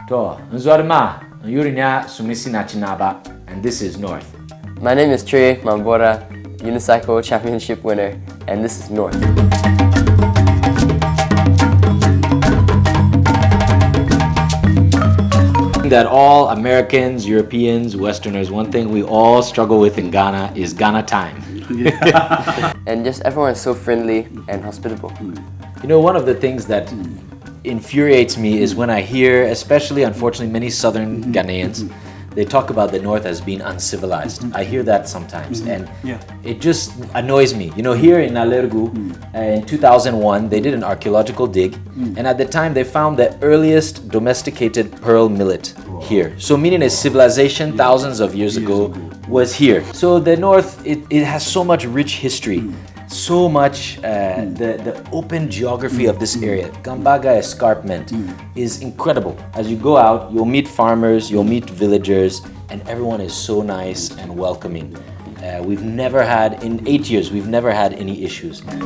To, Nzwarima, Yurinya Sumisina Chinaba, and this is North. My name is Trey Mamboora, Unicycle Championship winner, and this is North. That all Americans, Europeans, Westerners, one thing we all struggle with in Ghana is Ghana time. And just everyone is so friendly and hospitable. You know, one of the things that infuriates me is when I hear, especially unfortunately many southern Ghanaians, they talk about the North as being uncivilized. I hear that sometimes, and it just annoys me. You know, here in Nalergu, in 2001, they did an archaeological dig, and at the time they found the earliest domesticated pearl millet here. So meaning a civilization thousands of years ago was here. So the North, it has so much rich history. So much, the open geography of this area, Gambaga Escarpment, is incredible. As you go out, you'll meet farmers, you'll meet villagers, and everyone is so nice and welcoming. We've never had, in 8 years, we've never had any issues. That's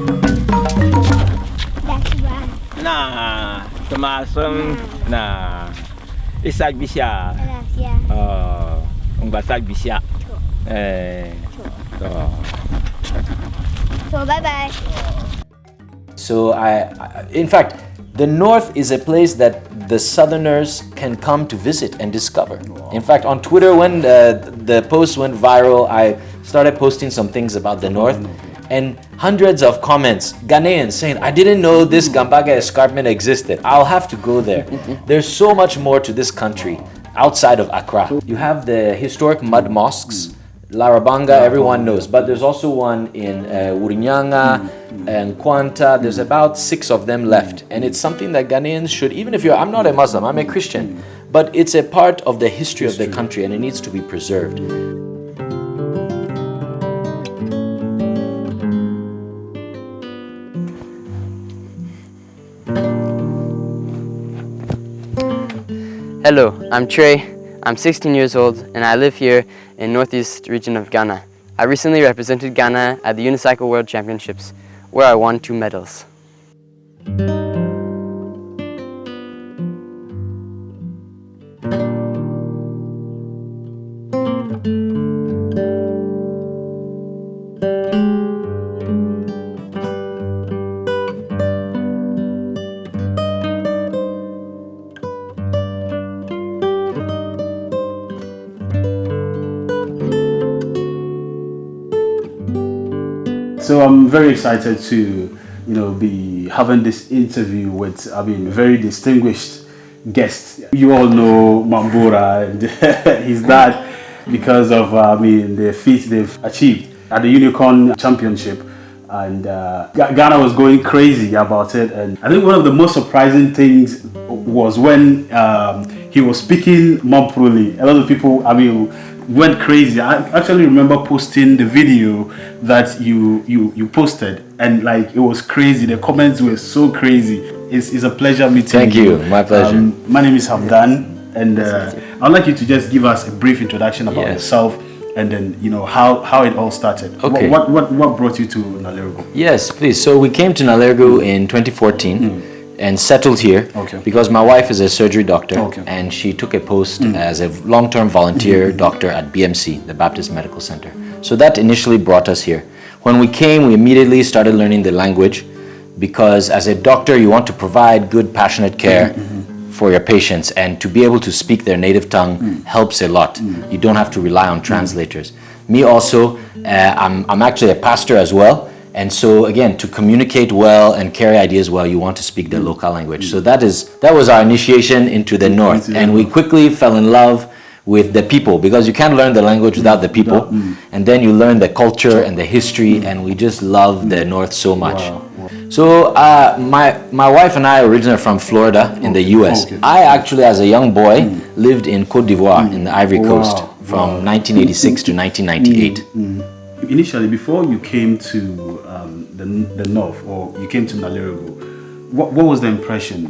right. Nah, Tomasum, nah. Isak Bisha. Gracias. Umbasak Bisha. So bye-bye. So in fact, the North is a place that the Southerners can come to visit and discover. In fact, on Twitter, when the post went viral, I started posting some things about the North, and hundreds of comments, Ghanaians saying, I didn't know this Gambaga Escarpment existed. I'll have to go there. There's so much more to this country outside of Accra. You have the historic mud mosques. Larabanga, everyone knows, but there's also one in Wurinyanga and Kwanta. There's about 6 of them left, and it's something that Ghanaians should, even if I'm not a Muslim, I'm a Christian, but it's a part of the history of the country and it needs to be preserved. Hello, I'm Trey. I'm 16 years old and I live here in northeast region of Ghana. I recently represented Ghana at the Unicycle World Championships, where I won 2 medals. So I'm very excited to, be having this interview with, very distinguished guest. You all know Mamboora and his dad because of, the feats they've achieved at the Unicon Championship. And Ghana was going crazy about it. And I think one of the most surprising things was when he was speaking Mampuruli. A lot of people, went crazy. I actually remember posting the video that you posted, and it was crazy. The comments were so crazy. It's a pleasure meeting Thank you. My pleasure. My name is Hamdan, and I'd like you to just give us a brief introduction about yourself, and then how it all started. Okay. What brought you to Nalergu? Yes, please. So we came to Nalergu in 2014. And settled here because my wife is a surgery doctor and she took a post as a long-term volunteer doctor at BMC, the Baptist Medical Center. So that initially brought us here. When we came, we immediately started learning the language because as a doctor, you want to provide good, passionate care for your patients, and to be able to speak their native tongue helps a lot. You don't have to rely on translators. Me also, I'm actually a pastor as well. And so again, to communicate well and carry ideas well, you want to speak the local language. So that was our initiation into the North. And we quickly fell in love with the people, because you can't learn the language without the people. And then you learn the culture and the history, and we just love the North so much. So my wife and I originally are from Florida in the US. I actually, as a young boy, lived in Côte d'Ivoire in the Ivory Coast from 1986 to 1998. Initially, before you came to the North, or you came to Nalergu, what was the impression?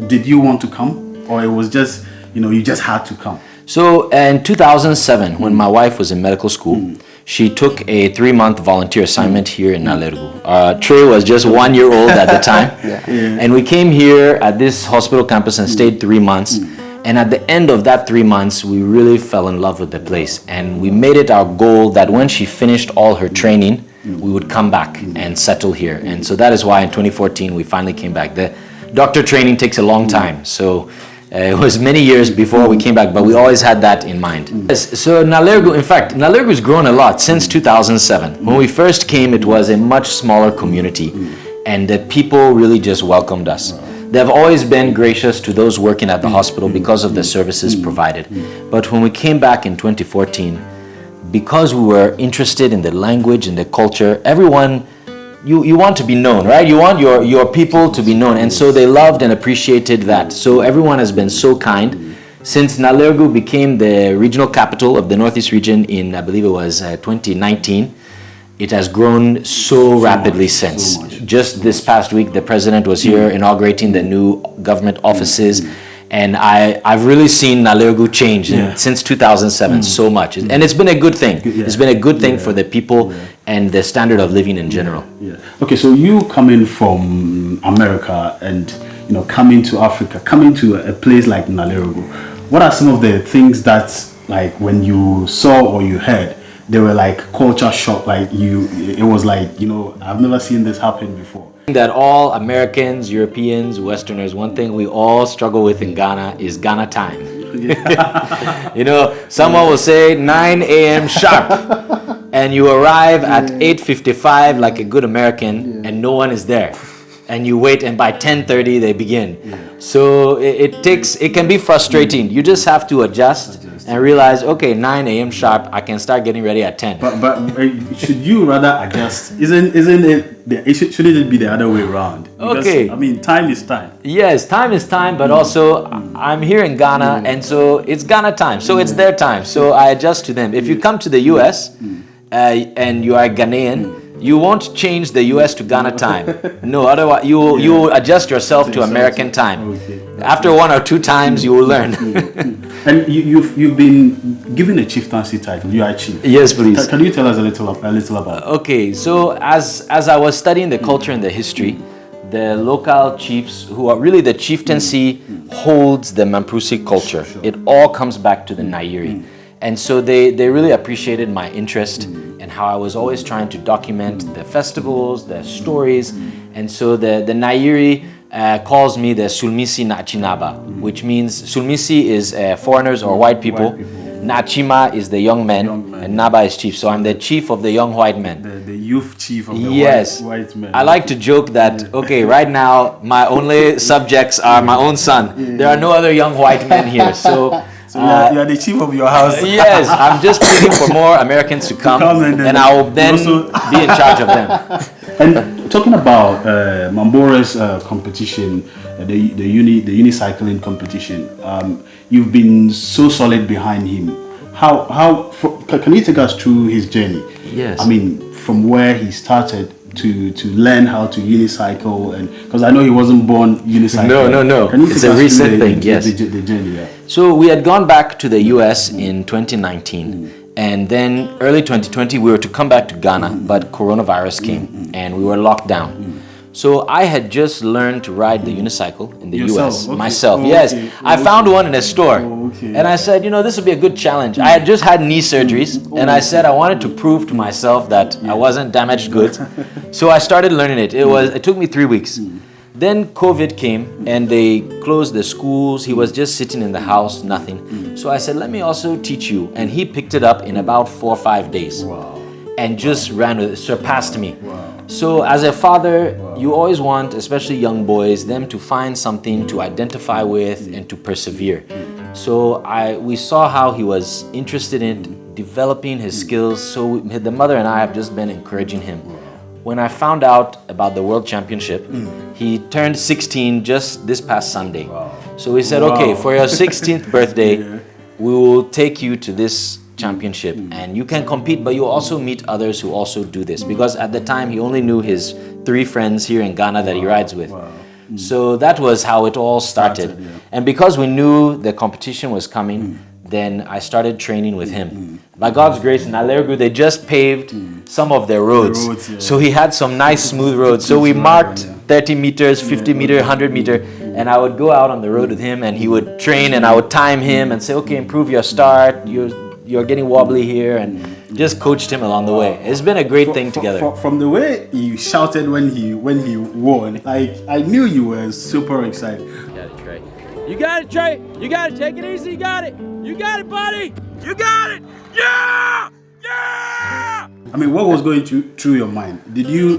Did you want to come, or it was just, you just had to come? So in 2007, when my wife was in medical school, she took a 3-month volunteer assignment here in Nalergu. Trey was just 1 year old at the time. And we came here at this hospital campus and stayed 3 months. And at the end of that 3 months, we really fell in love with the place. And we made it our goal that when she finished all her training, we would come back and settle here. And so that is why in 2014, we finally came back. The doctor training takes a long time. So it was many years before we came back, but we always had that in mind. Yes, so Nalergu, in fact, Nalergu has grown a lot since 2007. When we first came, it was a much smaller community, and the people really just welcomed us. They've always been gracious to those working at the hospital because of the services provided. But when we came back in 2014, because we were interested in the language and the culture, everyone, you want to be known, right? You want your people to be known. And so they loved and appreciated that. So everyone has been so kind. Since Nalergu became the regional capital of the Northeast region in, I believe it was 2019, it has grown so rapidly since. Just this past week, the president was here inaugurating the new government offices. And I've really seen Nalergu change since 2007 so much. And it's been a good thing. It's been a good thing for the people and the standard of living in general. Okay, so you coming from America and coming to Africa, coming to a place like Nalergu, what are some of the things that, like, when you saw or you heard, they were like culture shock, like it was like, I've never seen this happen before? That all Americans, Europeans, Westerners, one thing we all struggle with in Ghana is Ghana time. Someone will say 9 a.m. sharp, and you arrive at 8:55 like a good American, and no one is there. And you wait, and by 10:30 they begin. So it can be frustrating. You just have to adjust and realize, okay, 9 a.m. sharp, I can start getting ready at 10. But should you rather adjust? Shouldn't it be the other way around? Because, okay. I mean, time is time. Yes, time is time, but also I'm here in Ghana, and so it's Ghana time. So it's their time. So I adjust to them. If you come to the U.S. And you are Ghanaian, you won't change the US to Ghana time. No, otherwise you will adjust yourself to American time. After 1 or 2 times, you will learn. And you've been given a chieftaincy title. You are a chief. Yes, please. Can you tell us a little about? Okay, so as I was studying the culture and the history, the local chiefs, who are really the chieftaincy, holds the Mampusi culture. It all comes back to the Nairi. And so they really appreciated my interest and how I was always trying to document the festivals, the stories. And so the Nairi calls me the Sulmisi Nachinaba, which means Sulmisi is foreigners or white people. Nachima is the young men, and Naba is chief. So I'm the chief of the young white men. The youth chief of the white men. I like to joke that, okay, right now, my only subjects are my own son. There are no other young white men here. So you are the chief of your house. Yes, I'm just pleading for more Americans to come and I will then be in charge of them. And talking about Mambora's competition, the unicycling competition, you've been so solid behind him. Can you take us through his journey? Yes. I mean, from where he started to learn how to unicycle, and because I know he wasn't born unicycling. No. Can you it's a recent thing. Yes. The journey. Yeah. So we had gone back to the US in 2019, and then early 2020 we were to come back to Ghana, but coronavirus came and we were locked down. So I had just learned to ride the unicycle in the US myself. Yes, I found one in a store, and I said, this would be a good challenge. I had just had knee surgeries, and I said I wanted to prove to myself that I wasn't damaged goods. So I started learning it. It took me 3 weeks. Then COVID came and they closed the schools. He was just sitting in the house, nothing. So I said, let me also teach you. And he picked it up in about 4 or 5 days. And just ran with it, surpassed me. So as a father, you always want, especially young boys, them to find something to identify with and to persevere. So we saw how he was interested in developing his skills. So the mother and I have just been encouraging him. When I found out about the World Championship, he turned 16 just this past Sunday. So we said, okay, for your 16th birthday, we will take you to this championship and you can compete, but you'll also meet others who also do this, because at the time he only knew his 3 friends here in Ghana that he rides with. So that was how it all started. And because we knew the competition was coming, then I started training with him. By God's grace, in Alergu, they just paved some of their roads. So he had some nice smooth roads. So we marked 30 meters, 50 meter, 100 meter, and I would go out on the road with him, and he would train, and I would time him and say, okay, improve your start. You're getting wobbly here, and just coached him along the way. It's been a great thing together. From the way you shouted when he won, like I knew you were super excited. You got it, Trey. You got it. Take it easy. You got it. You got it, buddy. You got it. Yeah! Yeah! I mean, what was going through your mind? Didn't you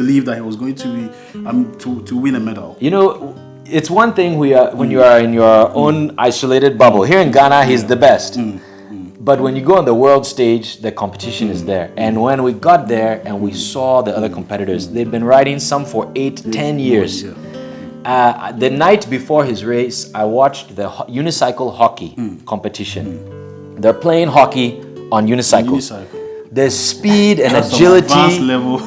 believe that he was going to to win a medal? You know, it's one thing when you are in your own isolated bubble. Here in Ghana, he's the best. But when you go on the world stage, the competition is there. And when we got there and we saw the other competitors, they've been riding some for 8, 10 years. The night before his race, I watched the unicycle hockey competition. They're playing hockey on unicycle. There's speed and agility. Level.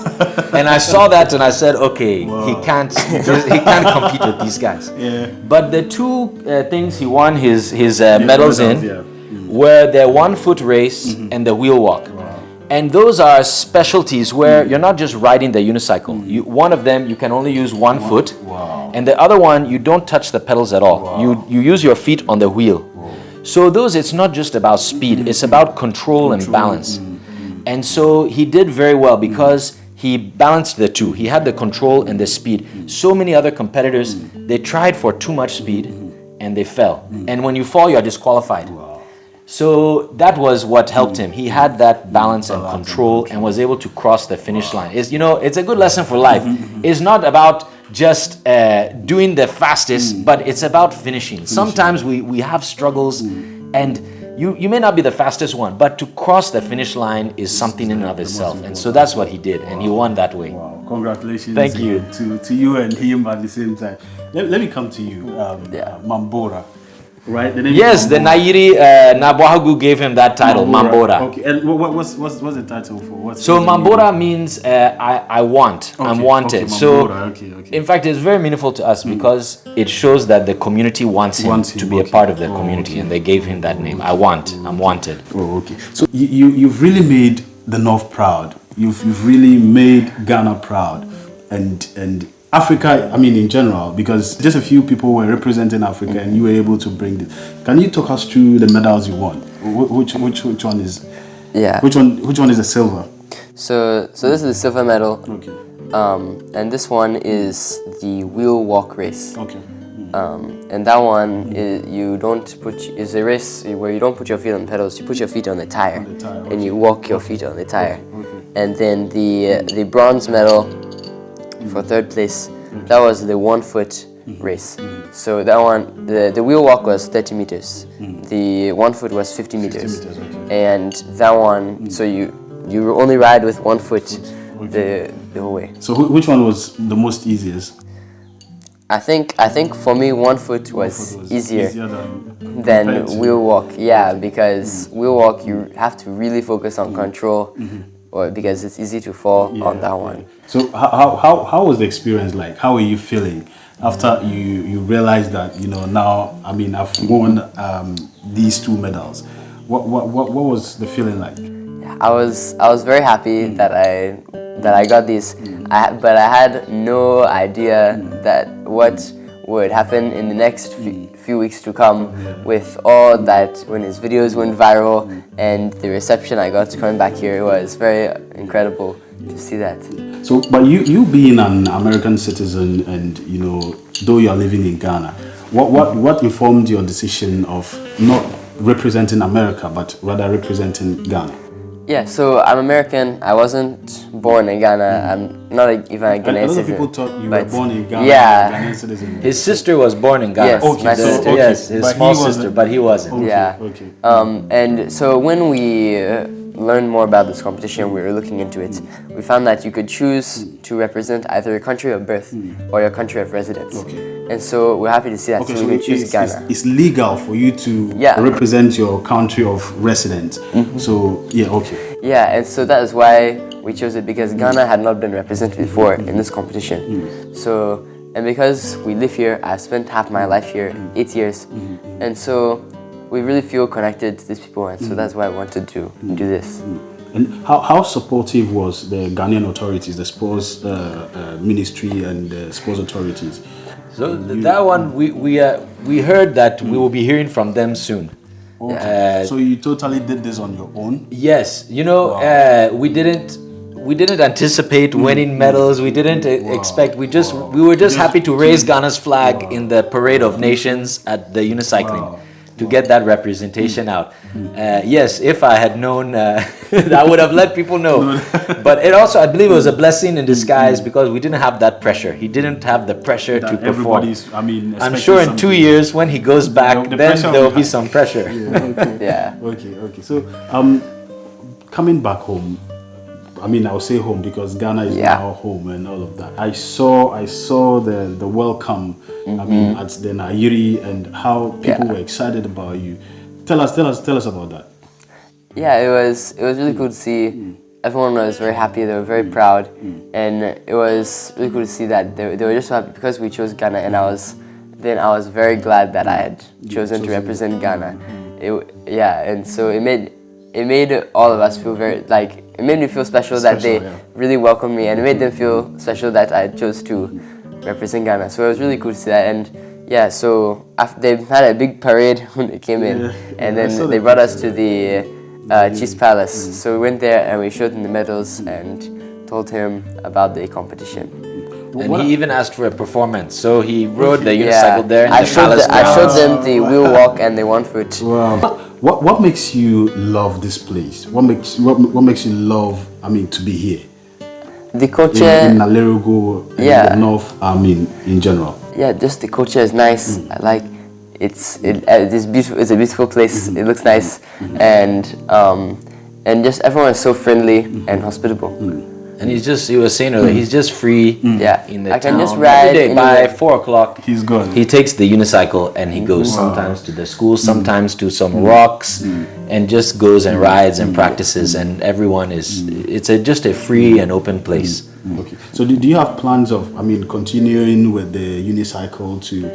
And I saw that and I said, okay, he can't compete with these guys. Yeah. But the two things he won his medals in were the 1 foot race and the wheel walk. And those are specialties where you're not just riding the unicycle. One of them, you can only use 1 foot. And the other one, you don't touch the pedals at all. You use your feet on the wheel. So it's not just about speed. It's about control and balance. And so he did very well because he balanced the two. He had the control and the speed. So many other competitors, they tried for too much speed and they fell. And when you fall, you're disqualified. So that was what helped him. He had that balance and control and was able to cross the finish line. It's a good lesson for life. It's not about just doing the fastest, but it's about finishing. Sometimes we have struggles and you may not be the fastest one, but to cross the finish line is something in and of itself. And so that's what he did, and he won that way. Wow, congratulations. Thank you. To you and him at the same time. Let me come to you, Mamboora. Right? The Nairi Nabwahagu gave him that title, Mamboora. Okay, and what's the title for? Mamboora means I want, I'm wanted. Okay, in fact, it's very meaningful to us because it shows that the community wants him to be a part of the community, and they gave him that name. I'm wanted. Oh, okay. So you've really made the North proud. You've really made Ghana proud, and Africa, I mean in general, because just a few people were representing Africa and you were able to bring this. Can you talk us through the medals you won? Which one is? Yeah. Which one is the silver? So this is the silver medal. Okay. And this one is the wheel walk race. Okay. And that one is a race where you don't put your feet on the pedals, you put your feet on the tire, and you walk your feet on the tire. Okay. And then the bronze medal for third place, that was the 1 foot race. So that one, the wheel walk was 30 meters. The 1 foot was 50 meters. And that one, so you only ride with 1 foot the whole way. So which one was the most easiest? I think for me 1 foot was easier than wheel walk. Yeah, because wheel walk you have to really focus on control. Or because it's easy to fall on that one. So how was the experience like? How were you feeling after you realized that now I've won these 2 medals? What was the feeling like? I was very happy that I got these, but I had no idea that what would happen in the next few weeks to come with all that when his videos went viral and the reception I got coming back here. It was very incredible to see that. So, but you being an American citizen and though you're living in Ghana, what informed your decision of not representing America but rather representing Ghana? Yeah, so I'm American. I wasn't born in Ghana. I'm not even a Ghanaian citizen. A lot of people thought you were born in Ghana. Yeah. Ghanaian citizen. His sister was born in Ghana. Yes, my sister. Yes, his small sister, but he wasn't. Okay. And so when we learned more about this competition, we were looking into it. We found that you could choose to represent either your country of birth or your country of residence. And so we're happy to see that. Okay, so we could choose Ghana. It's legal for you to represent your country of residence. So Yeah, and so that is why we chose it, because Ghana had not been represented before in this competition. So, and because we live here, I've spent half my life here, 8 years. And so we really feel connected to these people, and so that's why I wanted to do this. And how supportive was the Ghanaian authorities, the sports ministry and the sports authorities? So that one, we heard that we will be hearing from them soon. Okay. So you totally did this on your own? Yes. You know, we didn't anticipate winning medals. We didn't expect. We were just happy to raise Ghana's flag in the Parade of Nations at the unicycling. To get that representation out. Yes, if I had known, I would have let people know. But it also, I believe it was a blessing in disguise because we didn't have that pressure. He didn't have the pressure to perform. I'm sure in 2 years when he goes back, then there will be some pressure. Yeah. Okay. So, coming back home, I mean, I'll say home because Ghana is now home and all of that. I saw the welcome. I mean, at the Nairi and how people were excited about you. Tell us about that. Yeah, it was really cool to see. Everyone was very happy. They were very proud, and it was really cool to see that they were just so happy because we chose Ghana. And I was very glad that I had chosen to represent Ghana. And so it made all of us feel it made me feel special that they really welcomed me, and it made them feel special that I chose to represent Ghana. So it was really cool to see that. And so after they had a big parade when they came in, and then they brought us to the Chief's Palace. So we went there and we showed him the medals and told him about the competition. And he even asked for a performance. So he rode the unicycle there. I showed them the wheel walk and the 1 foot. Wow. What makes you love this place? What makes you love? I mean, to be here. The culture in Nalerugo, in the north. I mean, in general. Yeah, just the culture is nice. I like it's beautiful. It's a beautiful place. It looks nice, and just everyone is so friendly and hospitable. And he was saying earlier, he's just free in the I town. can just ride every day. By 4 o'clock, he's gone. He takes the unicycle and he goes sometimes to the school, sometimes to some rocks, and just goes and rides and practices. And everyone it's just a free and open place. Okay. So do you have plans of, continuing with the unicycle to,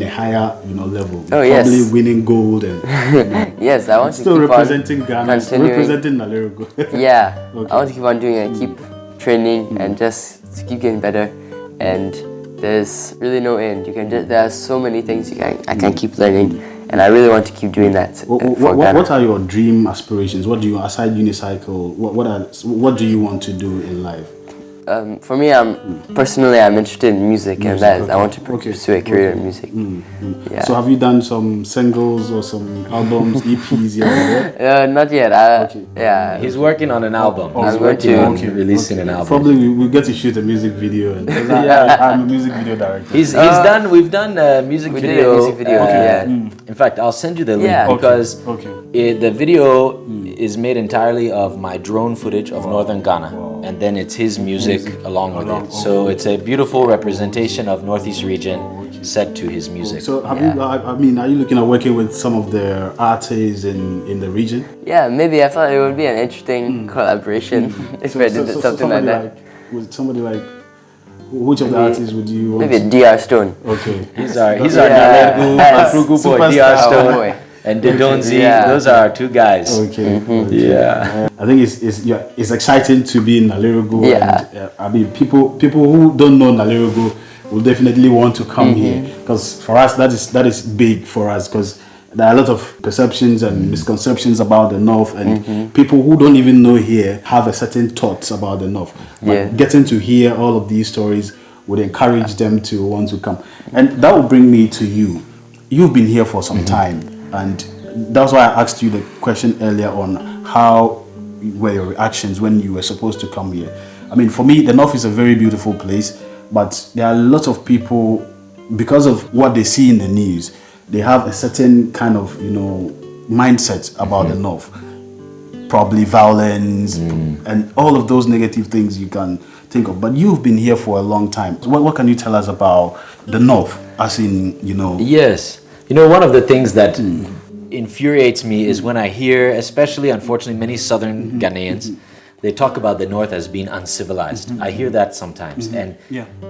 a higher, level? Oh, yes. Probably winning gold and yes, I want to still keep representing on Ghana, representing Nalerugo. Yeah, Okay. I want to keep on doing it, keep training and just to keep getting better. And there's really no end. There are so many things I can keep learning, and I really want to keep doing that. What are your dream aspirations? What do you, aside unicycle, what do you want to do in life? For me, personally, I'm interested in music, and I want to pursue a career in music. Yeah. So have you done some singles or some albums, EPs yet? Not yet. Yeah. He's working on an album. I'm going to releasing an album. Probably we'll get to shoot a music video. I'm a music video director. He's done. We've done a music we video. did a music video. In fact, I'll send you the link because the video is made entirely of my drone footage of northern Ghana, and then it's his music along with it. So it's a beautiful representation of Northeast region set to his music. So have you? Are you looking at working with some of the artists in the region? Yeah, maybe. I thought it would be an interesting collaboration if I did something like that. With somebody like, which of the artists would you want? Maybe DR Stone. Okay. He's our Nalegu boy, DR Stone. And Dedonzi, those are our two guys. Okay. Yeah. I think it's exciting to be in Nalerugo. Yeah. And, people who don't know Nalerugo will definitely want to come here, because for us that is big for us, because there are a lot of perceptions and misconceptions about the North, and people who don't even know here have a certain thoughts about the North. But getting to hear all of these stories would encourage them to want to come. And that will bring me to you. You've been here for some time, and that's why I asked you the question earlier on how were your reactions when you were supposed to come here. I mean, for me, the North is a very beautiful place, but there are a lot of people, because of what they see in the news, they have a certain kind of, mindset about the North. Probably violence and all of those negative things you can think of. But you've been here for a long time. What can you tell us about the North, as in, Yes. One of the things that infuriates me is when I hear, especially, unfortunately, many southern Ghanaians they talk about the North as being uncivilized. I hear that sometimes, and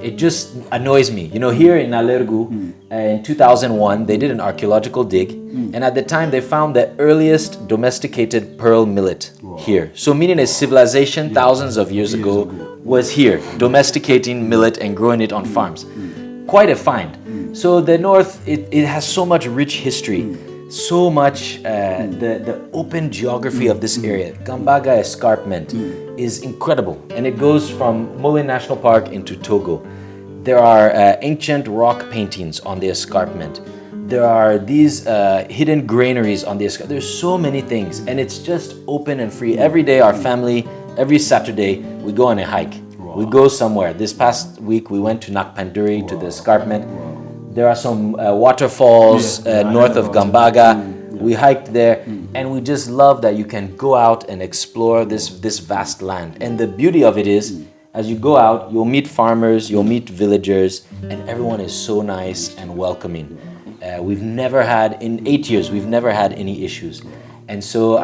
it just annoys me. You know, here in Alergu, in 2001, they did an archaeological dig, and at the time they found the earliest domesticated pearl millet here. So meaning a civilization thousands of years ago was here, domesticating millet and growing it on farms. Quite a find. So the North, it has so much rich history. So much, the open geography of this area. Gambaga Escarpment is incredible, and it goes from Mole National Park into Togo. There are ancient rock paintings on the escarpment. There are these hidden granaries on the escarpment. There's so many things, and it's just open and free. Every day, our family, every Saturday, we go on a hike. We go somewhere. This past week, we went to Nakpanduri, to the escarpment. There are some waterfalls north of Gambaga. We hiked there, and we just love that you can go out and explore this vast land. And the beauty of it is, as you go out, you'll meet farmers, you'll meet villagers, and everyone is so nice and welcoming. We've never had, in 8 years, we've never had any issues. And so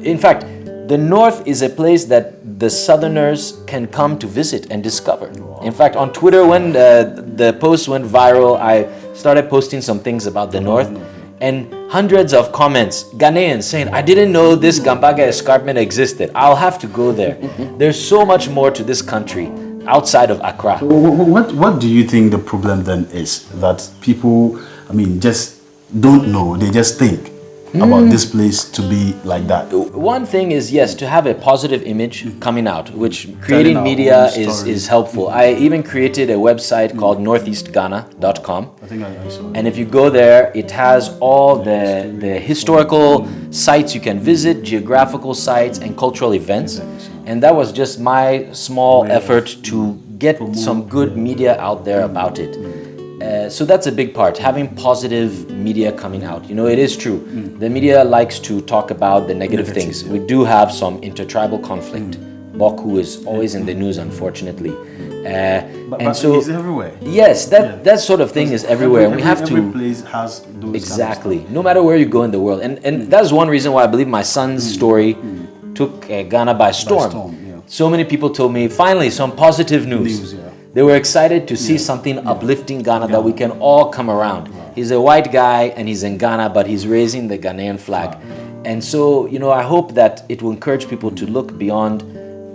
in fact, the North is a place that the Southerners can come to visit and discover. In fact, on Twitter, when the post went viral, I started posting some things about the North, and hundreds of comments, Ghanaians saying, I didn't know this Gambaga escarpment existed. I'll have to go there. There's so much more to this country outside of Accra. What do you think the problem then is? That people, just don't know, they just think about this place to be like that. One thing is, yes, to have a positive image coming out, which creating media is helpful. I even created a website called northeastghana.com. I think I saw it. And if you go there, it has all the historical sites you can visit, geographical sites, and cultural events. And that was just my small effort to get some good media out there about it. So that's a big part, having positive media coming out. You know, it is true. The media likes to talk about the negative things. We do have some intertribal conflict. Boku is always in the news, unfortunately. But it's everywhere. Yes, that sort of thing is everywhere. We have to. Every place has those exactly. No matter where you go in the world, and that's one reason why I believe my son's story took Ghana by storm. So many people told me, finally, some positive news. They were excited to see something uplifting Ghana that we can all come around. He's a white guy and he's in Ghana, but he's raising the Ghanaian flag. And so, you know, I hope that it will encourage people to look beyond,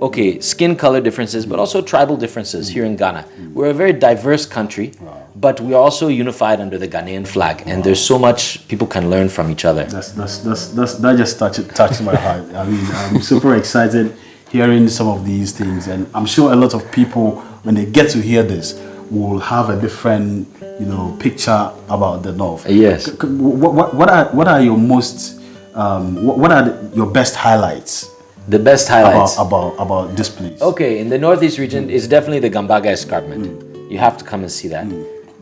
okay, skin color differences, but also tribal differences here in Ghana. We're a very diverse country, but we are also unified under the Ghanaian flag. And there's so much people can learn from each other. That just touched my heart. I'm super excited hearing some of these things. And I'm sure a lot of people, when they get to hear this, will have a different, picture about the North. Yes. What are your most, what are your best highlights? The best highlights about this place. Okay, in the Northeast region, it's definitely the Gambaga Escarpment. You have to come and see that.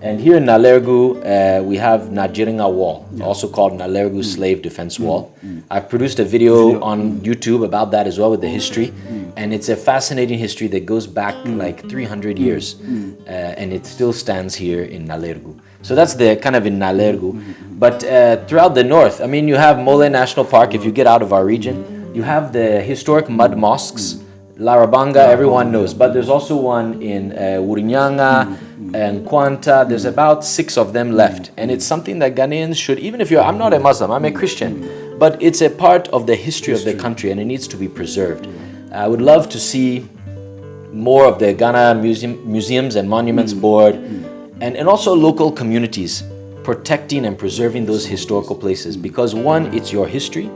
And here in Nalergu, we have Najiringa Wall, also called Nalergu Slave Defense Wall. I've produced a video on YouTube about that as well with the history. And it's a fascinating history that goes back like 300 years. And it still stands here in Nalergu. So that's the kind of in Nalergu. But throughout the north, you have Mole National Park. If you get out of our region, you have the historic mud mosques. Larabanga, everyone knows. But there's also one in Wurinyanga and Kwanta. There's about 6 of them left. And it's something that Ghanaians should, even if I'm not a Muslim, I'm a Christian. But it's a part of the history of the country and it needs to be preserved. I would love to see more of the Ghana Museums and Monuments Board and also local communities protecting and preserving those historical places. Because one, it's your history,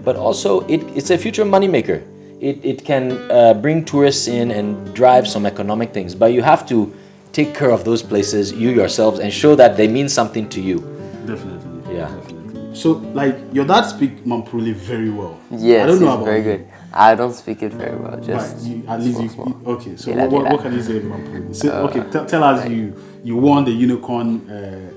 but also it's a future moneymaker. It can bring tourists in and drive some economic things, but you have to take care of those places, you yourselves, and show that they mean something to you. Definitely. Yeah. Definitely. So, like, your dad speaks Mampuruli very well. Yes, I don't know about very good. I don't speak it very well. Just at least you okay. So Dela. what can you say about Mampuruli? So, okay, tell us you won the Unicon.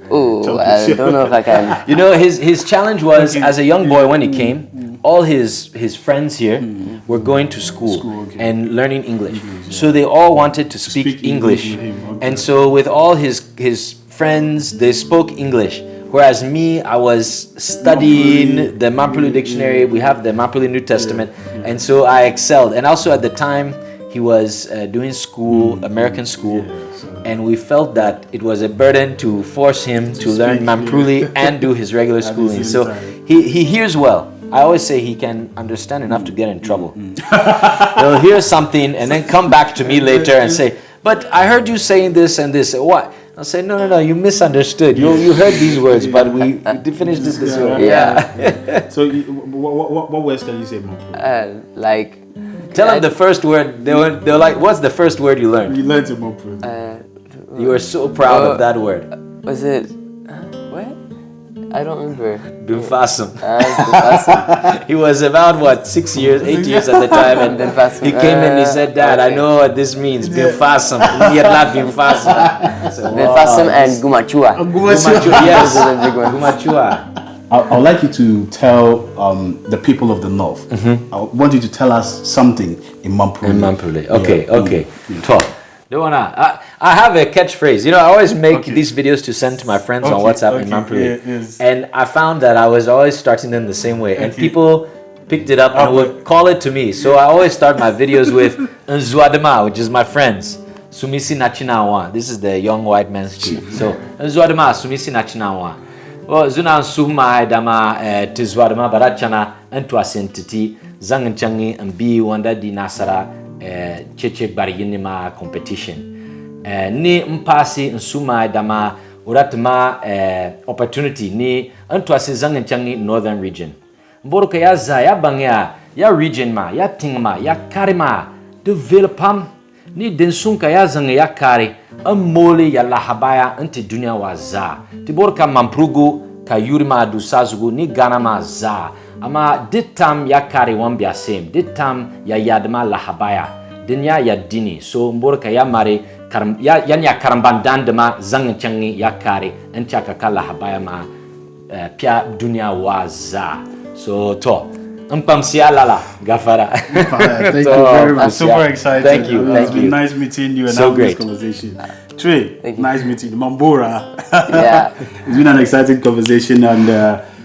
I don't know if I can. You know, his challenge was as a young boy when he came, all his friends here were going to school and learning English. So they all wanted to speak English. with him, And so with all his friends, they spoke English. Whereas me, I was studying the Mampuli dictionary. We have the Mampuli New Testament. And so I excelled. And also at the time, he was doing school, American school. And we felt that it was a burden to force him to learn Mampuli and do his regular schooling. So he hears well. I always say he can understand enough to get in trouble. He'll hear something and then come back to me later and say, but I heard you saying this and this. What? I'll say, no, you misunderstood. You heard these words, but we finished this way. Yeah. So what words can you say, Mampuli? Tell them the first word. They're like, what's the first word you learned? You learned it, Mampuli. You were so proud of that word. Was it, what? I don't remember. Bimfasum. He was about 8 years at the time, and he came in and he said, Dad, I know what this means. Bimfasum. Bimfasum. Bimfasum and Gumachua. Gumachua, yes. Gumachua. I'd like you to tell the people of the North. I want you to tell us something in Mampuli. In Mampuli. Okay. Talk. I have a catchphrase. I always make these videos to send to my friends on WhatsApp in Mampuli. And I found that I was always starting them the same way. And people picked it up and would call it to me. So I always start my videos with Nzwadema, which is my friends. Sumisi Nachinawa. This is the young white man's chief. So Nzwadema, Sumisi Nachinawa. Zuna Suma Dama Tizwadema Barachana Entwasentiti Zanganchangi and B Wanda di Nasara Cheche Bariyinima competition. Ni mpasi nsuma dama uratma opportunity ni Entwasi Zanganchangi Northern Region. Mboroka ya za ya bangya ya region ma ya tingma ya karima developam ni densunka ya zanga ya kari amole ya lahabaya ante dunia wa za tiborka mamprugu ka yurima du sazugu ni ganama za ama ditam ya kari wambia sem ditam ya yadma lahabaya dunia ya dini so mborka ya mare ya karambandan dama zanganchangi ya kari enchaka ka lahabaya ma pia dunia wa za so to Mpamsialala Gafara. Thank you very much. Super excited. Thank you. It's been nice meeting you and having this conversation. Trey, nice meeting you. Mamboora. Yeah. It's been an exciting conversation, and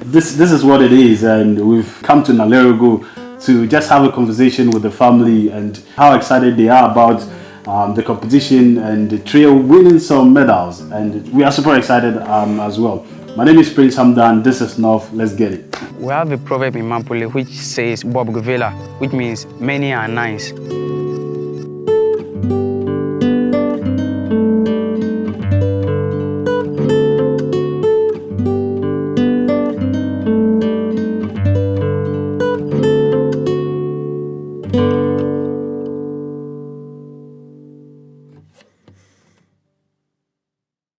this is what it is. And we've come to Nalerugu to just have a conversation with the family and how excited they are about the competition and the trio winning some medals. And we are super excited as well. My name is Prince Hamdan. This is North. Let's get it. We have a proverb in Mampuli which says Bob Govela, which means many are nice.